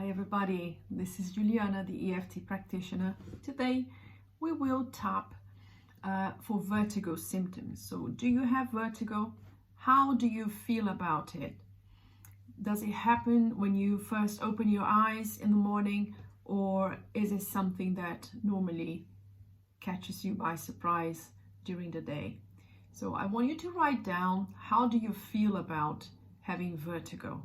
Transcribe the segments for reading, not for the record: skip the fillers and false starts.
Hi everybody, this is Juliana, the EFT practitioner. Today we will tap for vertigo symptoms. So do you have vertigo? How do you feel about it? Does it happen when you first open your eyes in the morning, or is it something that normally catches you by surprise during the day? So I want you to write down, how do you feel about having vertigo?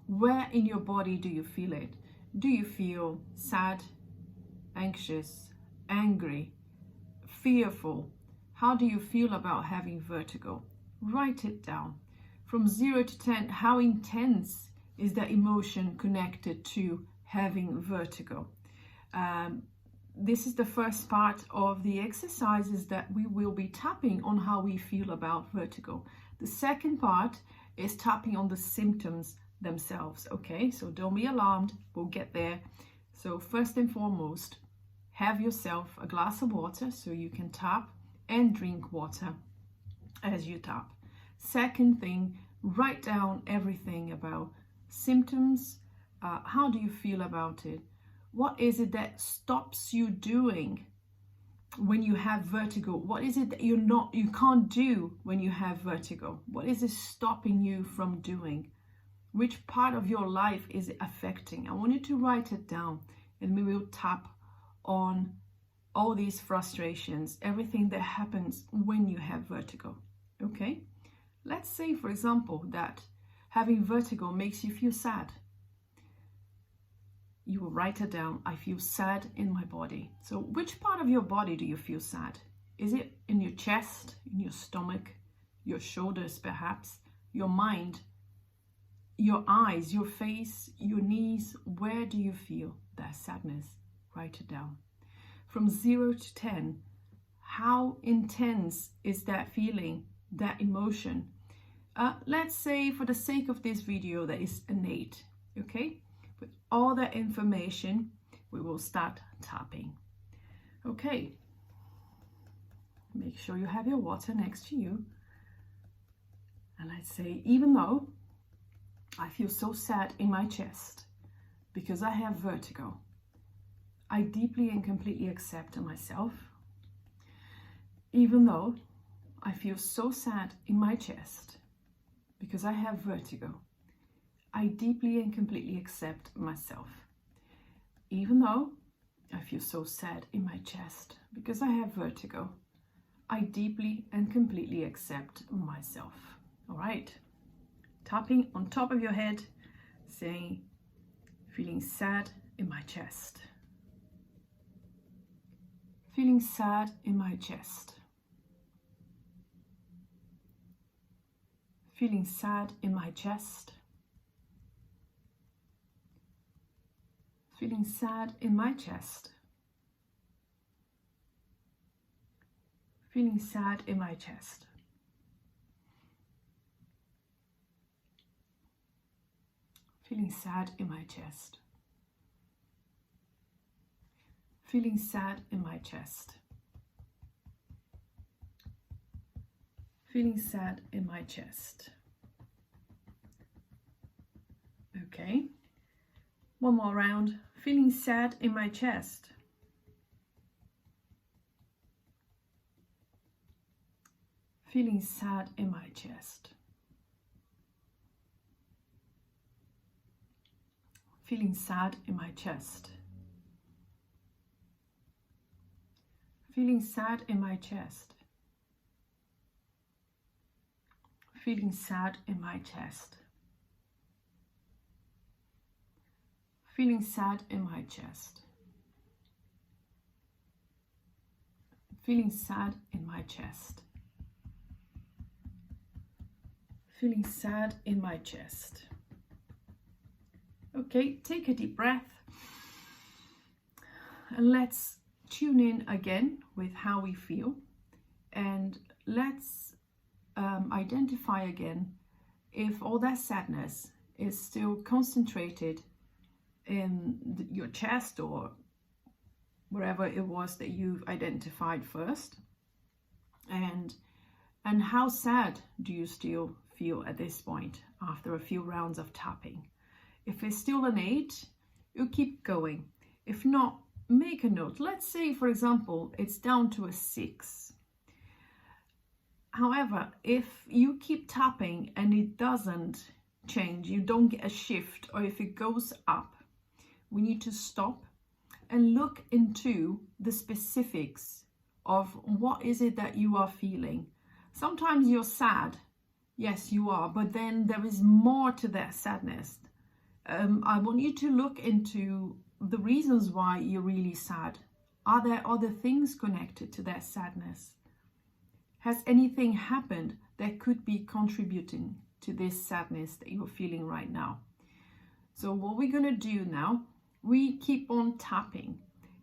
Where in your body do you feel it? Do you feel sad, anxious, angry, fearful? How do you feel about having vertigo? Write it down. From 0 to 10, how intense is that emotion connected to having vertigo? This is the first part of the exercises that we will be tapping on how we feel about vertigo. The second part is tapping on the symptoms themselves. Okay, so don't be alarmed, we'll get there. So first and foremost, have yourself a glass of water so you can tap and drink water as you tap. Second thing, write down everything about symptoms. How do you feel about it? What is it that stops you doing when you have vertigo? What is it that you can't do when you have vertigo? What is it stopping you from doing? Which part of your life is it affecting? I want you to write it down, and we will tap on all these frustrations, everything that happens when you have vertigo. Okay? Let's say, for example, that having vertigo makes you feel sad. You will write it down. I feel sad in my body. So which part of your body do you feel sad? Is it in your chest, in your stomach, your shoulders perhaps, your mind, your eyes, your face, your knees? Where do you feel that sadness? Write it down. From 0 to 10, how intense is that feeling, that emotion? Let's say, for the sake of this video, that is an 8. Okay? With all that information, we will start tapping. Okay. Make sure you have your water next to you. And let's say, even though I feel so sad in my chest because I have vertigo, I deeply and completely accept myself. Even though I feel so sad in my chest because I have vertigo, I deeply and completely accept myself. Even though I feel so sad in my chest because I have vertigo, I deeply and completely accept myself. All right. Tapping on top of your head, saying, feeling sad in my chest. Feeling sad in my chest. Feeling sad in my chest. Feeling sad in my chest. Feeling sad in my chest. Feeling sad in my chest. Feeling sad in my chest. Feeling sad in my chest. Okay. One more round. Feeling sad in my chest. Feeling sad in my chest. Feeling sad in my chest. Feeling sad in my chest. Feeling sad in my chest. Feeling sad in my chest. Feeling sad in my chest. Feeling sad in my chest. Okay, take a deep breath and let's tune in again with how we feel, and let's identify again if all that sadness is still concentrated in your chest or wherever it was that you've identified first, and how sad do you still feel at this point after a few rounds of tapping. If it's still an 8, you keep going. If not, make a note. Let's say, for example, it's down to a 6. However, if you keep tapping and it doesn't change, you don't get a shift, or if it goes up, we need to stop and look into the specifics of what is it that you are feeling. Sometimes you're sad. Yes, you are, but then there is more to that sadness. I want you to look into the reasons why you're really sad. Are there other things connected to that sadness? Has anything happened that could be contributing to this sadness that you're feeling right now? So what we're going to do now, we keep on tapping.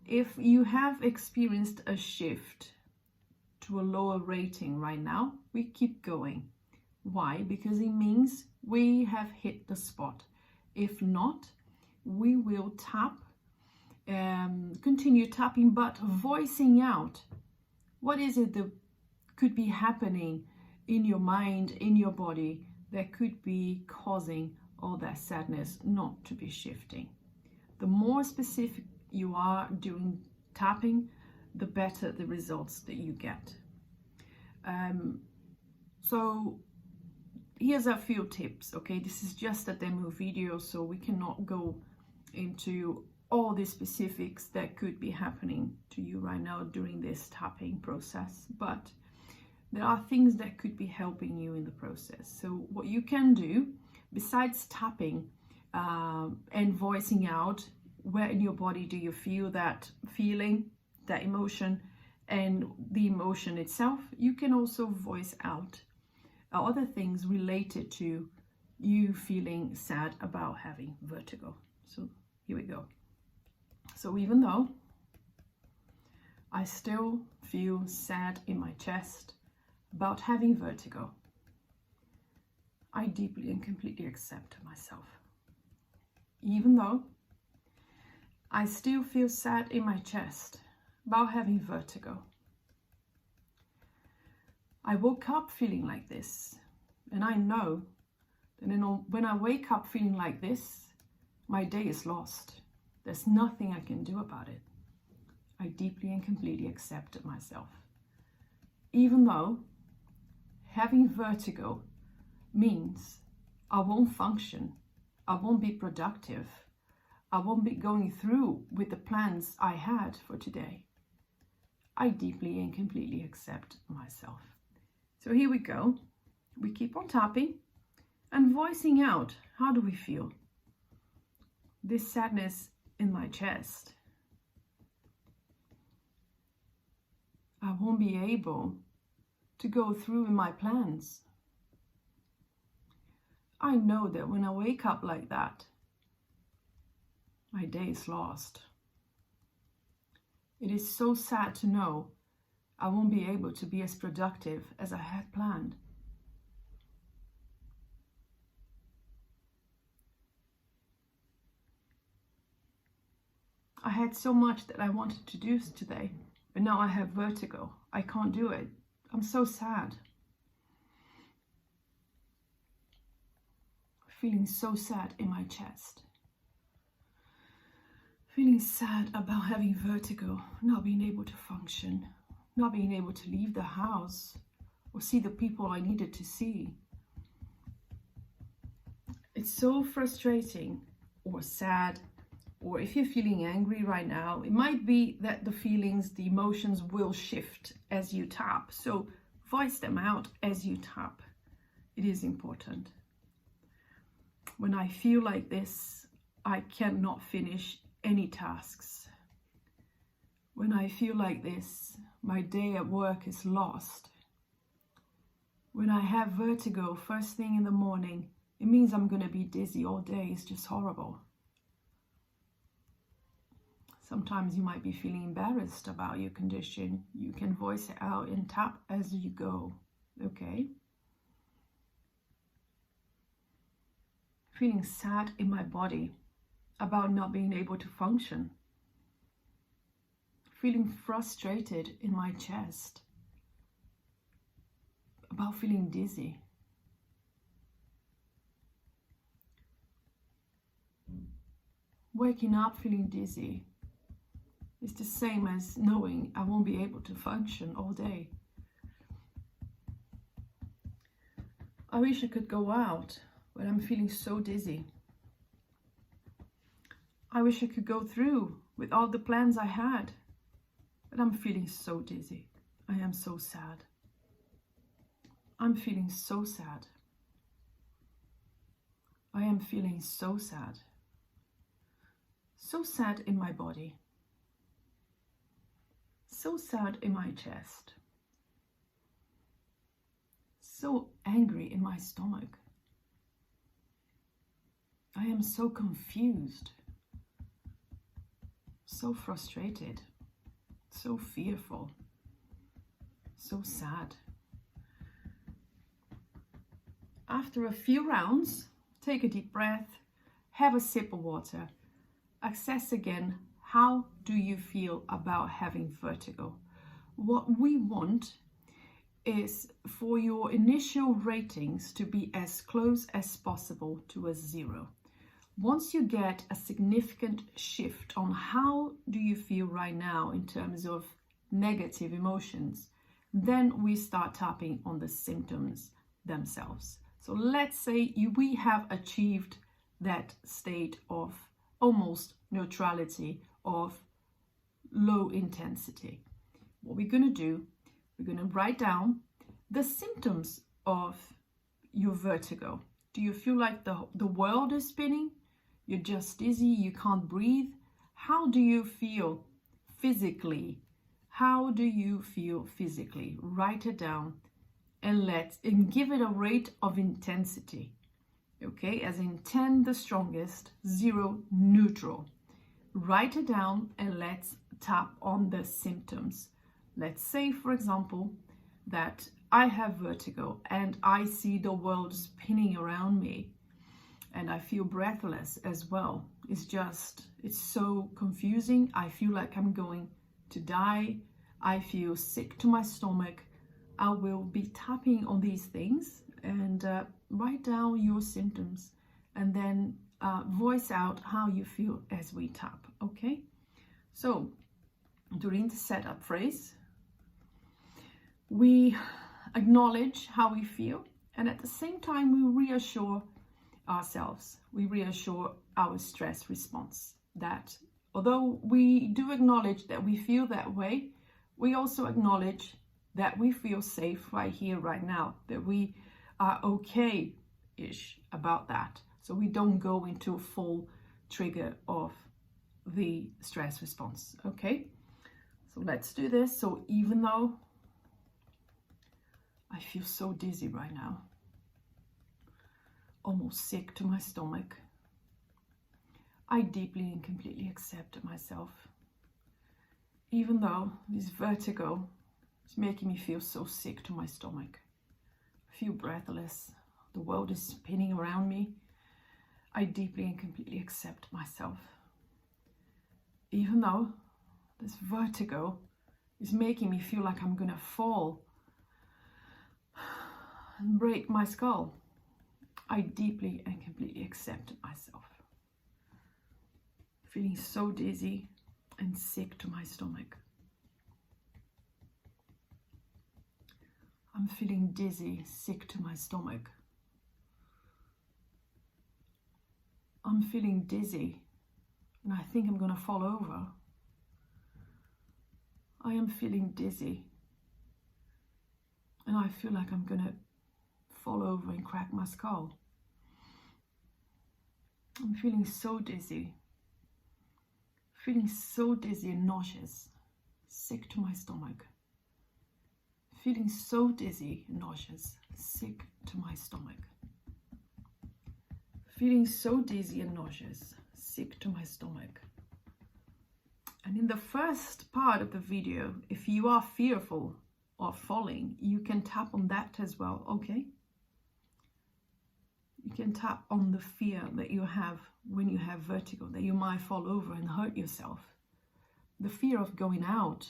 If you have experienced a shift to a lower rating right now, we keep going. Why? Because it means we have hit the spot. If not, we will tap, continue tapping, but voicing out what is it that could be happening in your mind, in your body, that could be causing all that sadness not to be shifting. The more specific you are during tapping, the better the results that you get. So here's a few tips, okay? This is just a demo video, so we cannot go into all the specifics that could be happening to you right now during this tapping process, but there are things that could be helping you in the process. So what you can do, besides tapping and voicing out, where in your body do you feel that feeling, that emotion, and the emotion itself, you can also voice out other things related to you feeling sad about having vertigo. So here we go. So even though I still feel sad in my chest about having vertigo, I deeply and completely accept myself. Even though I still feel sad in my chest about having vertigo, I woke up feeling like this, and I know that when I wake up feeling like this, my day is lost. There's nothing I can do about it. I deeply and completely accept myself. Even though having vertigo means I won't function, I won't be productive, I won't be going through with the plans I had for today, I deeply and completely accept myself. So here we go. We keep on tapping and voicing out, how do we feel? This sadness in my chest. I won't be able to go through with my plans. I know that when I wake up like that, my day is lost. It is so sad to know I won't be able to be as productive as I had planned. I had so much that I wanted to do today, but now I have vertigo. I can't do it. I'm so sad. Feeling so sad in my chest. Feeling sad about having vertigo, not being able to function, not being able to leave the house or see the people I needed to see. It's so frustrating or sad, or if you're feeling angry right now, it might be that the feelings, the emotions will shift as you tap. So voice them out as you tap. It is important. When I feel like this, I cannot finish any tasks. When I feel like this, my day at work is lost. When I have vertigo first thing in the morning, it means I'm going to be dizzy all day. It's just horrible. Sometimes you might be feeling embarrassed about your condition. You can voice it out and tap as you go, okay? Feeling sad in my body about not being able to function. Feeling frustrated in my chest about feeling dizzy. Waking up feeling dizzy is the same as knowing I won't be able to function all day. I wish I could go out, but I'm feeling so dizzy. I wish I could go through with all the plans I had, but I'm feeling so dizzy. I am so sad. I'm feeling so sad. I am feeling so sad. So sad in my body. So sad in my chest. So angry in my stomach. I am so confused. So frustrated. So fearful. So sad. After a few rounds, take a deep breath, have a sip of water, assess again, how do you feel about having vertigo? What we want is for your initial ratings to be as close as possible to a 0. Once you get a significant shift on how do you feel right now in terms of negative emotions, then we start tapping on the symptoms themselves. So let's say we have achieved that state of almost neutrality, of low intensity. What we're going to do, we're going to write down the symptoms of your vertigo. Do you feel like the world is spinning? You're just dizzy, you can't breathe? How do you feel physically? How do you feel physically? Write it down and give it a rate of intensity. Okay, as in 10 the strongest, 0 neutral. Write it down and let's tap on the symptoms. Let's say, for example, that I have vertigo and I see the world spinning around me and I feel breathless as well. It's so confusing. I feel like I'm going to die. I feel sick to my stomach. I will be tapping on these things and write down your symptoms and then voice out how you feel as we tap, okay? So during the setup phrase, we acknowledge how we feel and at the same time we reassure ourselves, we reassure our stress response that although we do acknowledge that we feel that way, we also acknowledge that we feel safe right here, right now, that we are okay-ish about that. So we don't go into a full trigger of the stress response, okay? So let's do this. So even though I feel so dizzy right now, almost sick to my stomach, I deeply and completely accept myself. Even though this vertigo is making me feel so sick to my stomach, I feel breathless, the world is spinning around me, I deeply and completely accept myself. Even though this vertigo is making me feel like I'm gonna fall and break my skull, I deeply and completely accept myself. Feeling so dizzy and sick to my stomach. I'm feeling dizzy, sick to my stomach. I'm feeling dizzy and I think I'm gonna fall over. I am feeling dizzy and I feel like I'm gonna fall over and crack my skull. I'm feeling so dizzy and nauseous, sick to my stomach. Feeling so dizzy and nauseous, sick to my stomach. Feeling so dizzy and nauseous, sick to my stomach. And in the first part of the video, if you are fearful of falling, you can tap on that as well, okay? You can tap on the fear that you have when you have vertigo, that you might fall over and hurt yourself. The fear of going out,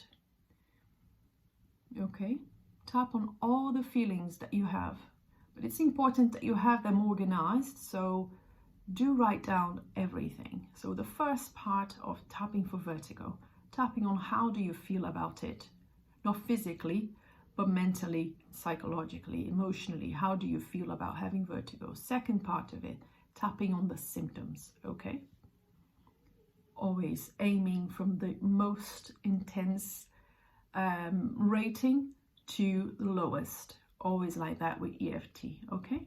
okay? Tap on all the feelings that you have. But it's important that you have them organized, so do write down everything. So the first part of tapping for vertigo, tapping on how do you feel about it, not physically, but mentally, psychologically, emotionally, how do you feel about having vertigo? Second part of it, tapping on the symptoms, okay? Always aiming from the most intense rating to the lowest, always like that with EFT, okay?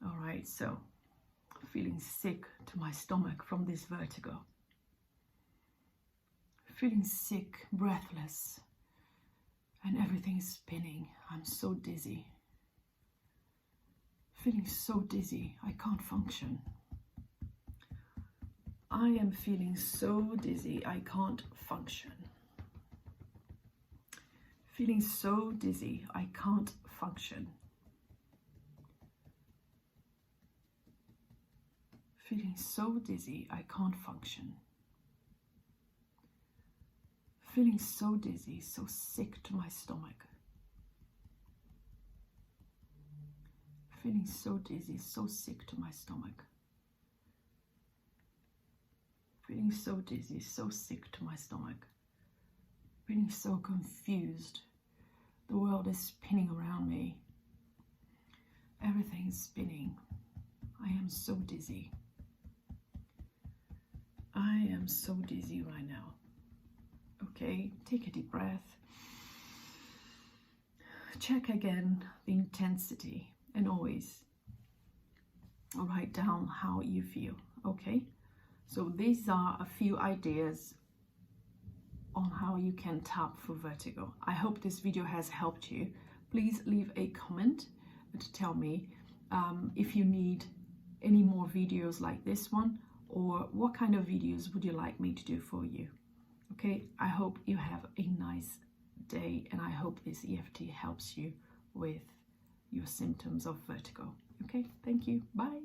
All right, so feeling sick to my stomach from this vertigo. Feeling sick, breathless, and everything is spinning. I'm so dizzy. Feeling so dizzy, I can't function. I am feeling so dizzy, I can't function. Feeling so dizzy, I can't function. Feeling so dizzy, I can't function. Feeling so dizzy, so sick to my stomach. Feeling so dizzy, so sick to my stomach. Feeling so dizzy, so sick to my stomach. Feeling so confused. The world is spinning around me. Everything is spinning. I am so dizzy. I am so dizzy right now. Okay, take a deep breath. Check again the intensity and always write down how you feel, okay? So these are a few ideas on how you can tap for vertigo. I hope this video has helped you. Please leave a comment to tell me if you need any more videos like this one, or what kind of videos would you like me to do for you. Okay, I hope you have a nice day, and I hope this EFT helps you with your symptoms of vertigo. Okay, thank you. Bye.